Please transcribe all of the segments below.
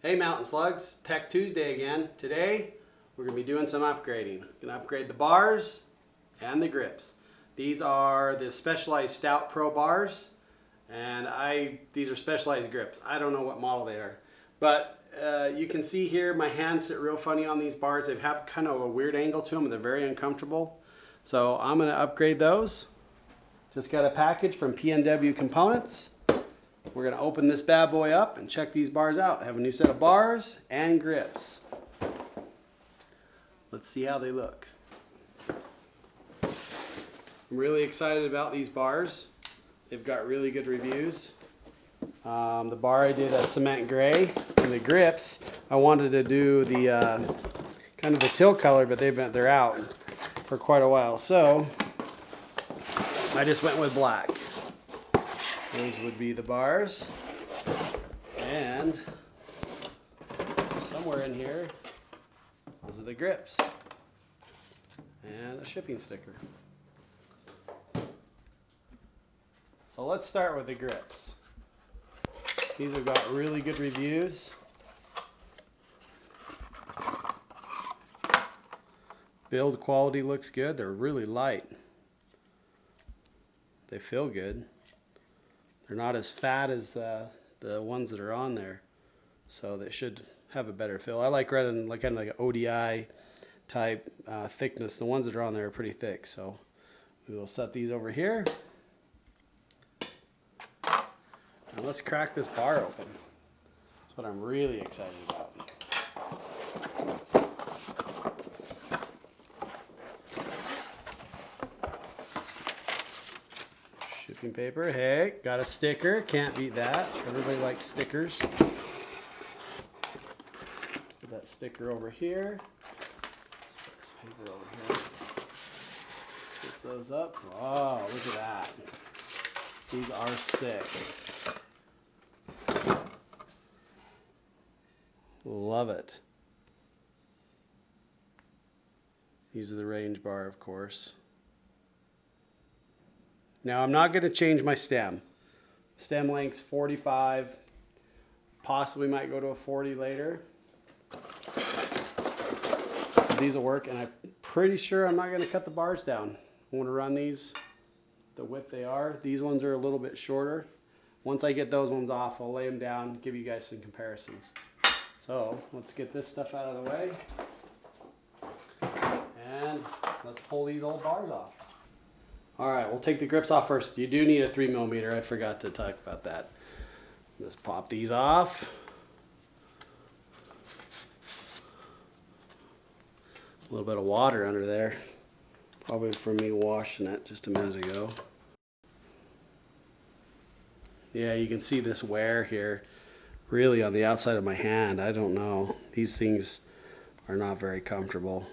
Hey Mountain Slugs, Tech Tuesday again. Today we're going to be doing some upgrading. We're going to upgrade the bars and the grips. These are the Specialized Stout Pro bars, and these are Specialized grips. I don't know what model they are, but you can see here my hands sit real funny on these bars. They have kind of a weird angle to them and they're very uncomfortable. So I'm going to upgrade those. Just got a package from PNW Components. We're going to open this bad boy up and check these bars out. I have a new set of bars and grips. Let's see how they look. I'm really excited about these bars. They've got really good reviews. The bar I did a cement gray, and the grips I wanted to do the kind of the teal color, but they're out for quite a while. So I just went with black. Those would be the bars, and somewhere in here, those are the grips, and a shipping sticker. So let's start with the grips. These have got really good reviews. Build quality looks good. They're really light. They feel good. They're not as fat as the ones that are on there, so they should have a better feel. I like running like kind of like an ODI type thickness. The ones that are on there are pretty thick, so we will set these over here. Now let's crack this bar open. That's what I'm really excited about. Shipping paper, hey, got a sticker, can't beat that. Everybody likes stickers. Put that sticker over here. Let's put this paper over here. Slip those up. Oh, look at that. These are sick. Love it. These are the range bar, of course. Now I'm not going to change my stem. Stem length's 45. Possibly might go to a 40 later. These will work, and I'm pretty sure I'm not going to cut the bars down. I want to run these the width they are. These ones are a little bit shorter. Once I get those ones off, I'll lay them down, give you guys some comparisons. So let's get this stuff out of the way, and let's pull these old bars off. All right, we'll take the grips off first. You do need a 3mm. I forgot to talk about that. Just pop these off. A little bit of water under there. Probably from me washing it just a minute ago. Yeah, you can see this wear here really on the outside of my hand. I don't know. These things are not very comfortable.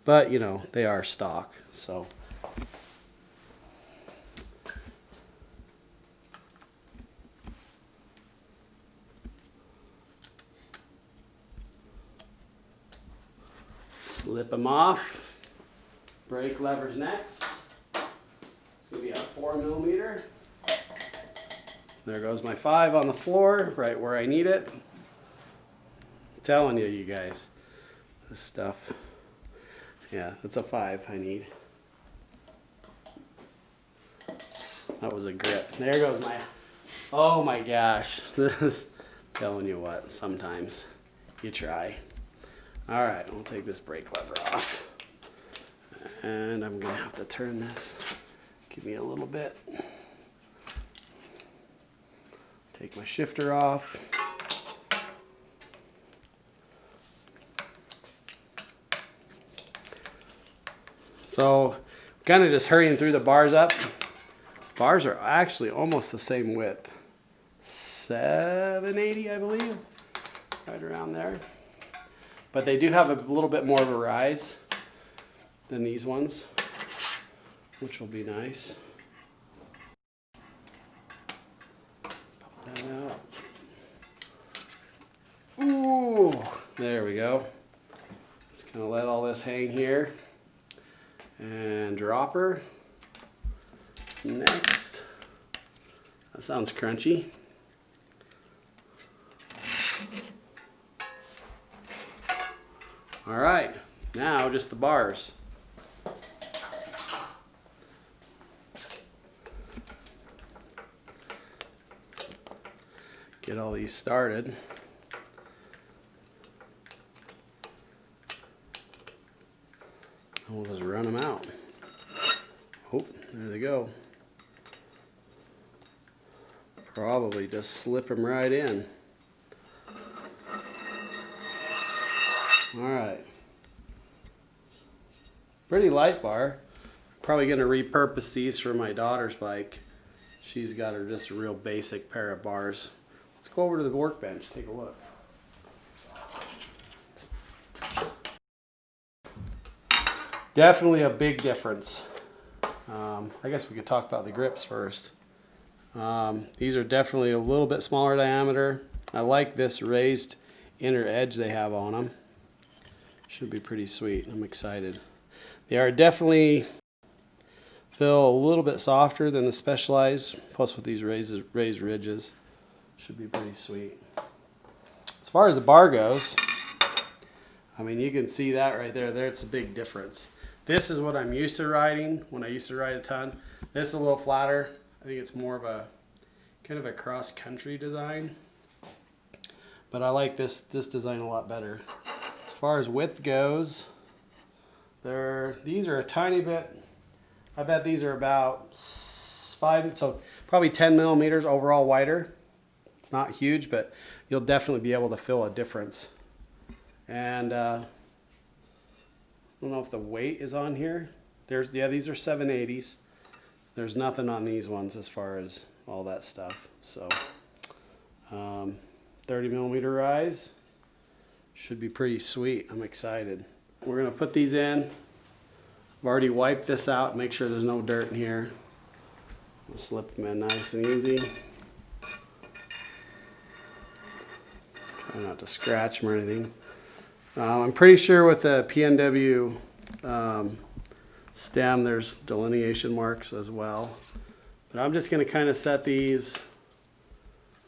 But, you know, they are stock, so. Slip them off. Brake levers next. It's going to be a 4mm. There goes my 5 on the floor, right where I need it. I'm telling you guys, this stuff. Yeah, that's a 5 I need. That was a grip. There goes my, oh my gosh. This is telling you what, sometimes you try. All right, I'll take this brake lever off. And I'm gonna have to turn this. Give me a little bit. Take my shifter off. So, kind of just hurrying through the bars up. Bars are actually almost the same width. 780, I believe. Right around there. But they do have a little bit more of a rise than these ones, which will be nice. Pop that out. Ooh, there we go. Just gonna let all this hang here. And dropper. Next. That sounds crunchy. All right, now just the bars. Get all these started. And we'll just run them out. Oh, there they go. Probably just slip them right in. All right. Pretty light bar. Probably going to repurpose these for my daughter's bike. She's got her just a real basic pair of bars. Let's go over to the workbench, take a look. Definitely a big difference. I guess we could talk about the grips first. These are definitely a little bit smaller diameter. I like this raised inner edge they have on them. Should be pretty sweet. I'm excited. They are definitely feel a little bit softer than the Specialized, plus with these raised ridges. Should be pretty sweet. As far as the bar goes, I mean, you can see that right there. It's a big difference. This is what I'm used to riding when I used to ride a ton. This is a little flatter. I think it's more of a kind of a cross-country design. But I like this design a lot better. As far as width goes, these are a tiny bit. I bet these are about 5, so probably 10 millimeters overall wider. It's not huge, but you'll definitely be able to feel a difference. And I don't know if the weight is on here. Yeah, these are 780s. There's nothing on these ones as far as all that stuff. So 30 millimeter rise should be pretty sweet. I'm excited. We're gonna put these in. I've already wiped this out, make sure there's no dirt in here. We'll slip them in nice and easy. Try not to scratch them or anything. I'm pretty sure with the PNW stem there's delineation marks as well. But I'm just going to kind of set these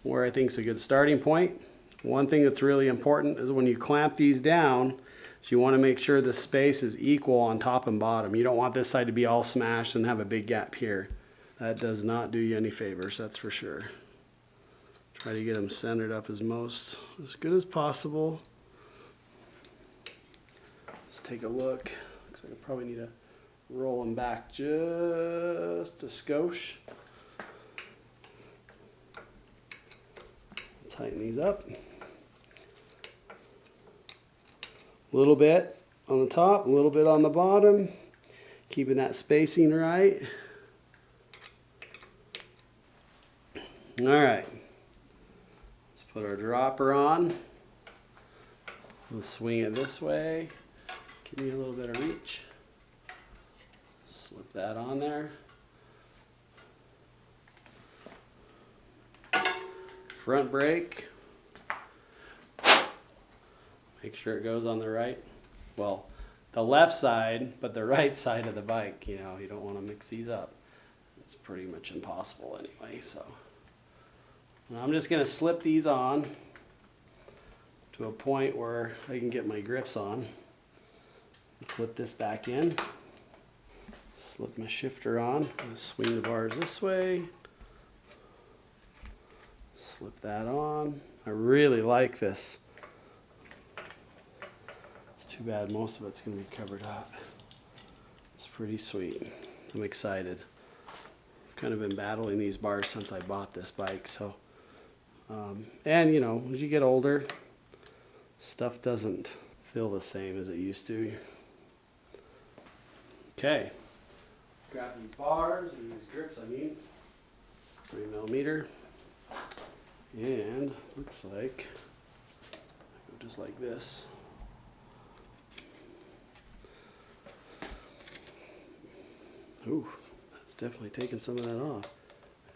where I think is a good starting point. One thing that's really important is when you clamp these down, so you want to make sure the space is equal on top and bottom. You don't want this side to be all smashed and have a big gap here. That does not do you any favors, that's for sure. Try to get them centered up as good as possible. Let's take a look. Looks like I probably need to roll them back just a skosh. Tighten these up. A little bit on the top, a little bit on the bottom. Keeping that spacing right. All right. Let's put our dropper on. We'll swing it this way. Give me a little bit of reach. Slip that on there. Front brake. Make sure it goes on the right, well, the left side, but the right side of the bike. You know, you don't want to mix these up. It's pretty much impossible anyway, so. And I'm just going to slip these on to a point where I can get my grips on. Clip this back in. Slip my shifter on. Swing the bars this way. Slip that on. I really like this. It's too bad most of it's going to be covered up. It's pretty sweet. I'm excited. I've kind of been battling these bars since I bought this bike. So, and you know, as you get older, stuff doesn't feel the same as it used to. Okay. Grab these bars and these grips, 3 millimeter. And looks like go just like this. Ooh, that's definitely taken some of that off.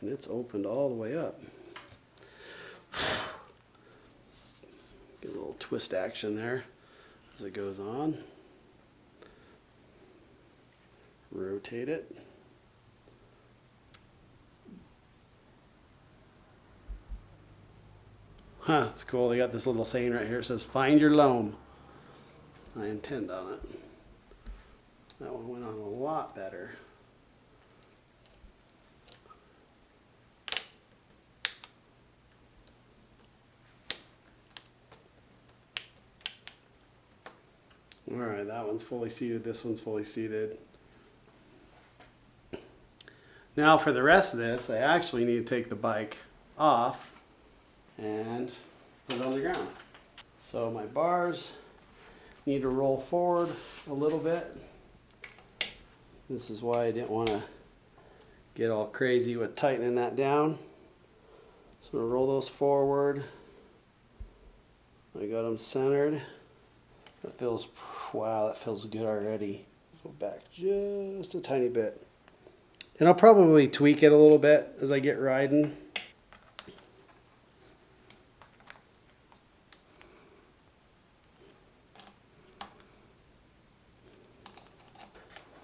And it's opened all the way up. Get a little twist action there as it goes on. Rotate it. Huh, it's cool. They got this little saying right here. It says, find your loam. I intend on it. That one went on a lot better. All right, that one's fully seated, this one's fully seated. Now for the rest of this, I actually need to take the bike off and put it on the ground. So my bars need to roll forward a little bit. This is why I didn't want to get all crazy with tightening that down. So I'm going to roll those forward. I got them centered. That feels, wow, that feels good already. Go back just a tiny bit. And I'll probably tweak it a little bit as I get riding.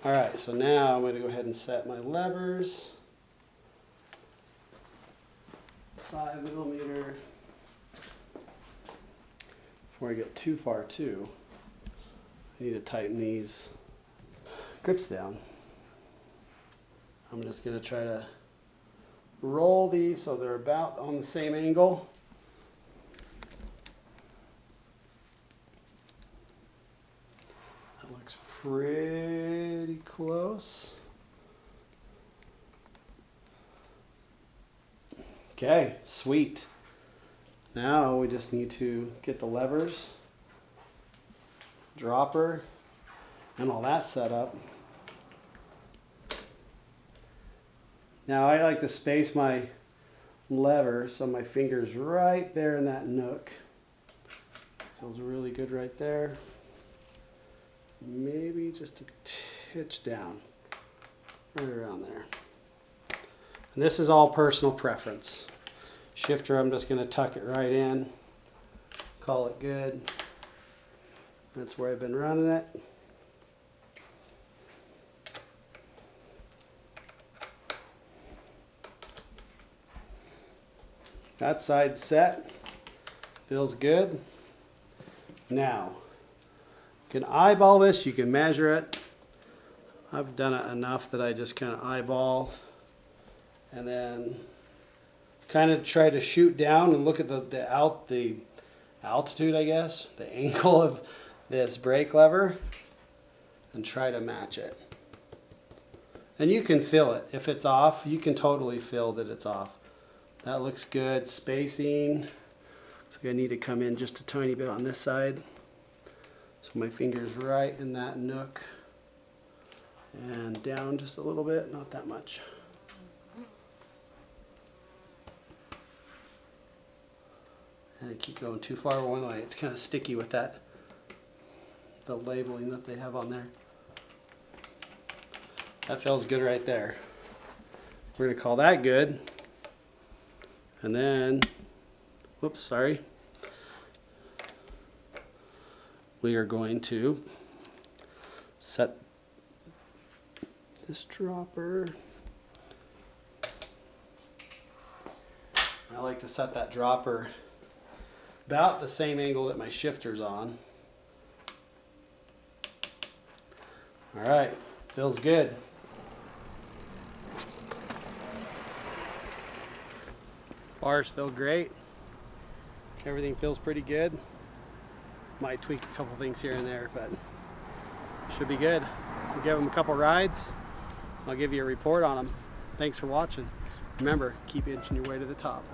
All right, so now I'm going to go ahead and set my levers. 5mm. Before I get too far too, I need to tighten these grips down. I'm just going to try to roll these so they're about on the same angle. That looks pretty close. Okay, sweet. Now we just need to get the levers, dropper, and all that set up. Now I like to space my lever so my finger's right there in that nook. Feels really good right there. Maybe just a titch down, right around there. And this is all personal preference. Shifter, I'm just going to tuck it right in, call it good. That's where I've been running it. That side's set, feels good. Now, you can eyeball this, you can measure it. I've done it enough that I just kind of eyeball and then kind of try to shoot down and look at the altitude, I guess, the angle of this brake lever and try to match it. And you can feel it. If it's off, you can totally feel that it's off. That looks good. Spacing. So I need to come in just a tiny bit on this side. So my finger's right in that nook. And down just a little bit, not that much. And I keep going too far one way. It's kind of sticky with that, the labeling that they have on there. That feels good right there. We're going to call that good. And then, whoops, sorry. We are going to set this dropper. I like to set that dropper about the same angle that my shifter's on. All right, feels good. Bars feel great. Everything feels pretty good. Might tweak a couple things here and there, but should be good. We'll give them a couple rides. I'll give you a report on them. Thanks for watching. Remember, keep inching your way to the top.